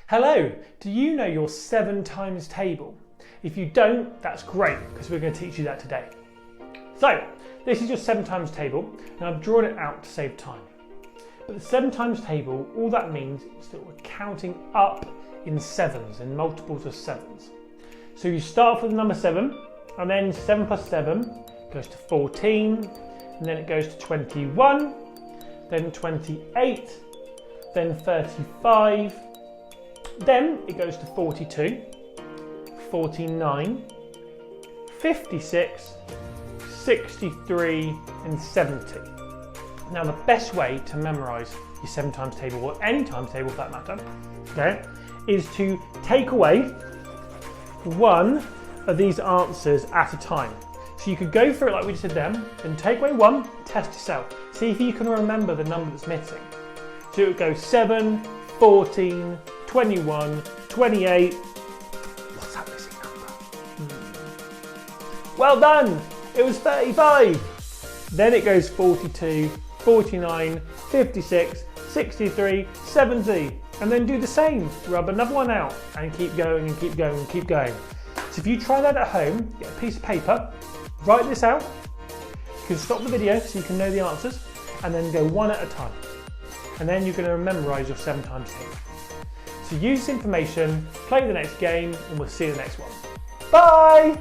Hello, do you know your 7 times table? If you don't, that's great, because we're going to teach you that today. So, this is your 7 times table, and I've drawn it out to save time. But the 7 times table, all that means is that we're counting up in 7s, in multiples of 7s. So you start with the number 7, and then 7 plus 7 goes to 14, and then it goes to 21, then 28, then 35, then it goes to 42, 49, 56, 63 and 70. Now the best way to memorise your 7 times table, or any times table for that matter, okay, is to take away one of these answers at a time. So you could go through it like we just did then take away one, test yourself. See if you can remember the number that's missing. So it would go 7, 14, 21, 28. What's that missing number? Well done! It was 35. Then it goes 42, 49, 56, 63, 70. And then do the same. Rub another one out and keep going and keep going and keep going. So if you try that at home, get a piece of paper, write this out. You can stop the video so you can know the answers and then go one at a time. And then you're going to memorise your 7 times table. So use this information, play the next game, and we'll see you in the next one. Bye!